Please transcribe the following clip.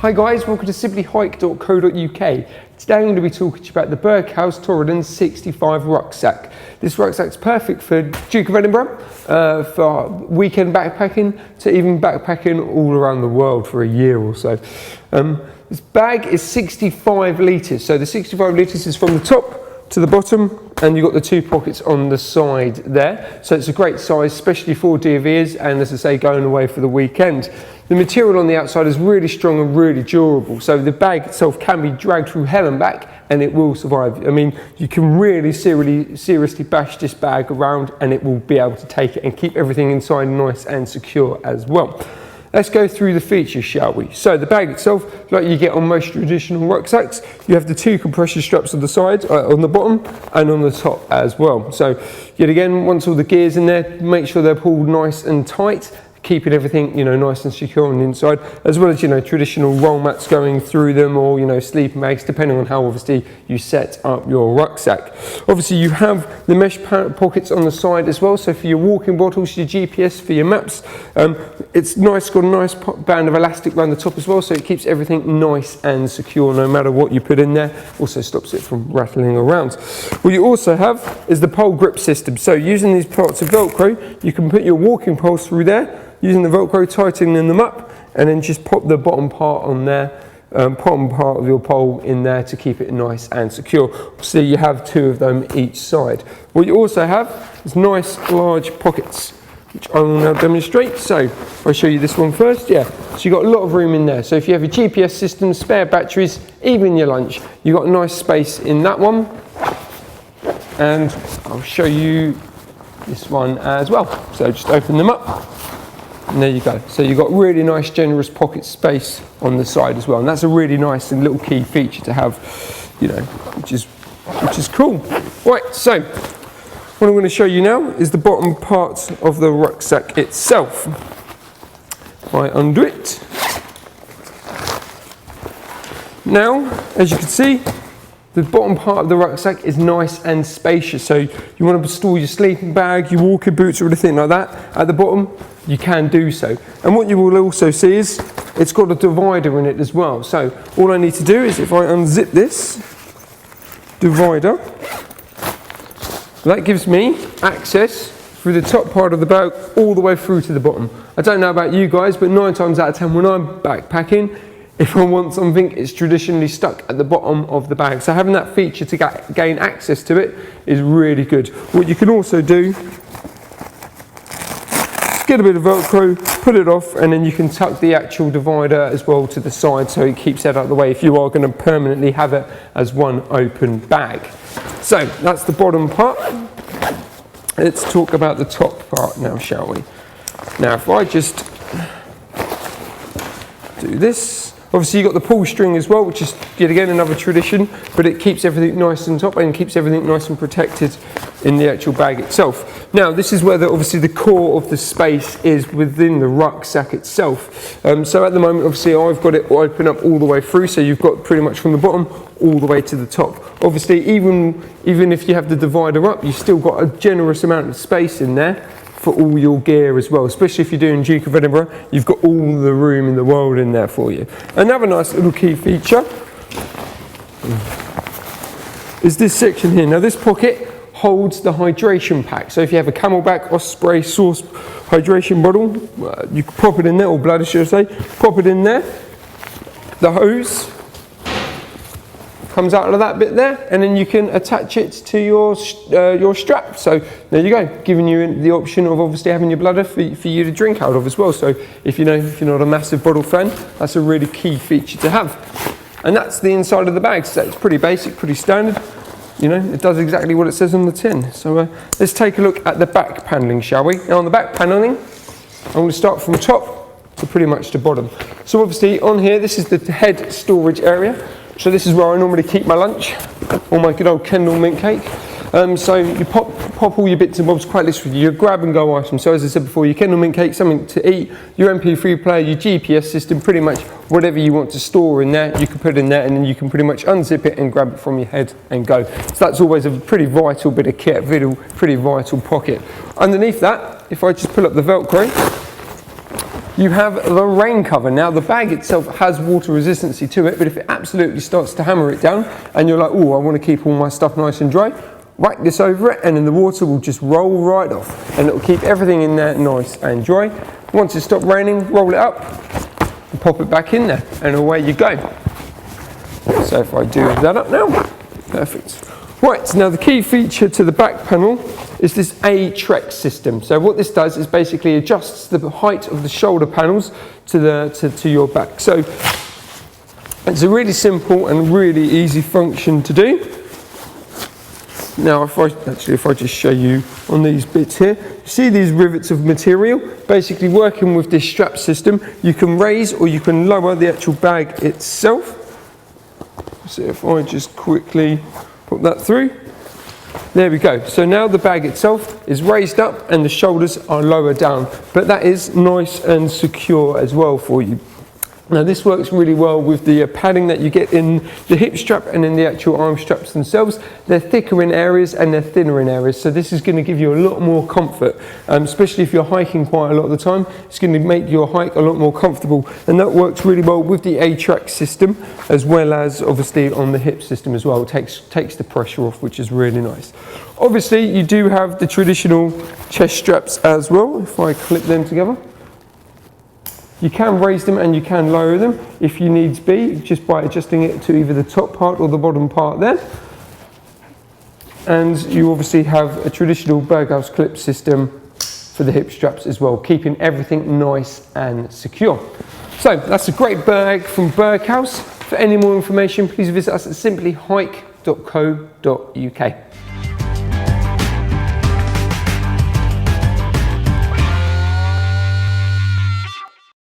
Hi guys, welcome to simplyhike.co.uk. Today I'm going to be talking to you about the Berghaus Torridon 65 rucksack. This rucksack's perfect for Duke of Edinburgh, for weekend backpacking, to even backpacking all around the world for a year or so. This bag is 65 litres, so the 65 litres is from the top to the bottom, and you've got the two pockets on the side there. So it's a great size, especially for DVs and, as I say, going away for the weekend. The material on the outside is really strong and really durable, so the bag itself can be dragged through hell and back and it will survive. I mean, you can really seriously bash this bag around and it will be able to take it and keep everything inside nice and secure as well. Let's go through the features, shall we? So the bag itself, like you get on most traditional rucksacks, you have the two compression straps on the side, on the bottom and on the top as well. So yet again, once all the gear's in there, make sure they're pulled nice and tight, keeping everything, nice and secure on the inside, as well as, traditional roll mats going through them, or, sleeping bags, depending on how obviously you set up your rucksack. Obviously you have the mesh pockets on the side as well, so for your walking bottles, your GPS, for your maps, it's nice, got a nice band of elastic around the top as well, so it keeps everything nice and secure no matter what you put in there. Also stops it from rattling around. What you also have is the pole grip system. So using these parts of Velcro, you can put your walking poles through there, using the Velcro, tightening them up, and then just pop the bottom part on there, bottom part of your pole in there to keep it nice and secure. So you have two of them each side. What you also have is nice large pockets, which I will now demonstrate. So if I show you this one first, so you've got a lot of room in there. So if you have your GPS system, spare batteries, even your lunch, you've got a nice space in that one. And I'll show you this one as well. So just open them up. And there you go. So you've got really nice generous pocket space on the side as well. And that's a really nice and little key feature to have, which is cool. Right, so what I'm going to show you now is the bottom part of the rucksack itself. If I undo it. Now, as you can see, the bottom part of the rucksack is nice and spacious. So you want to store your sleeping bag, your walking boots or anything like that at the bottom, you can do so. And what you will also see is it's got a divider in it as well. So all I need to do is, if I unzip this divider, that gives me access through the top part of the bag all the way through to the bottom. I don't know about you guys, but 9 times out of 10 when I'm backpacking, if I want something, it's traditionally stuck at the bottom of the bag. So having that feature to gain access to it is really good. What you can also do, get a bit of Velcro, put it off, and then you can tuck the actual divider as well to the side so it keeps that out of the way if you are going to permanently have it as one open bag. So that's the bottom part. Let's talk about the top part now, shall we? Now if I just do this, obviously you've got the pull string as well, which is yet again another tradition, but it keeps everything nice and top and keeps everything nice and protected in the actual bag itself. Now this is where obviously the core of the space is within the rucksack itself. So at the moment obviously I've got it open up all the way through, so you've got pretty much from the bottom all the way to the top. Obviously even if you have the divider up, you've still got a generous amount of space in there for all your gear as well, especially if you're doing Duke of Edinburgh, you've got all the room in the world in there for you. Another nice little key feature is this section here. Now this pocket holds the hydration pack, so if you have a Camelback Osprey Source hydration bottle, you can pop it in there, or bladder should I say, pop it in there. The hose comes out of that bit there, and then you can attach it to your strap. So there you go, giving you the option of obviously having your bladder for you to drink out of as well. So if you're not a massive bottle fan, that's a really key feature to have. And that's the inside of the bag. So it's pretty basic, pretty standard. It does exactly what it says on the tin. So let's take a look at the back panelling, shall we? Now on the back panelling, I'm going to start from top to pretty much the bottom. So obviously on here, this is the head storage area. So this is where I normally keep my lunch, or my good old Kendall mint cake. So you pop all your bits and bobs quite literally, your grab and go items. So as I said before, your Kendall mint cake, something to eat, your MP3 player, your GPS system, pretty much whatever you want to store in there, you can put in there, and then you can pretty much unzip it and grab it from your head and go. So that's always a pretty vital bit of kit, pretty vital pocket. Underneath that, if I just pull up the Velcro, you have the rain cover. Now the bag itself has water resistancy to it, but if it absolutely starts to hammer it down and you're like, oh, I want to keep all my stuff nice and dry, whack this over it and then the water will just roll right off and it will keep everything in there nice and dry. Once it stopped raining, roll it up and pop it back in there and away you go. So if I do that up now, perfect. Right, now the key feature to the back panel is this A-Trex system. So what this does is basically adjusts the height of the shoulder panels to your back. So it's a really simple and really easy function to do. Now if I just show you on these bits here, you see these rivets of material? Basically working with this strap system, you can raise or you can lower the actual bag itself. So if I just quickly put that through, there we go. So now the bag itself is raised up and the shoulders are lower down, but that is nice and secure as well for you. Now this works really well with the padding that you get in the hip strap and in the actual arm straps themselves. They're thicker in areas and they're thinner in areas, so this is going to give you a lot more comfort, especially if you're hiking quite a lot of the time. It's going to make your hike a lot more comfortable, and that works really well with the A-Trex system as well as obviously on the hip system as well. It takes the pressure off, which is really nice. Obviously you do have the traditional chest straps as well. If I clip them together, you can raise them and you can lower them if you needs be, just by adjusting it to either the top part or the bottom part there. And you obviously have a traditional Berghaus clip system for the hip straps as well, keeping everything nice and secure. So that's a great bag from Berghaus. For any more information, please visit us at simplyhike.co.uk.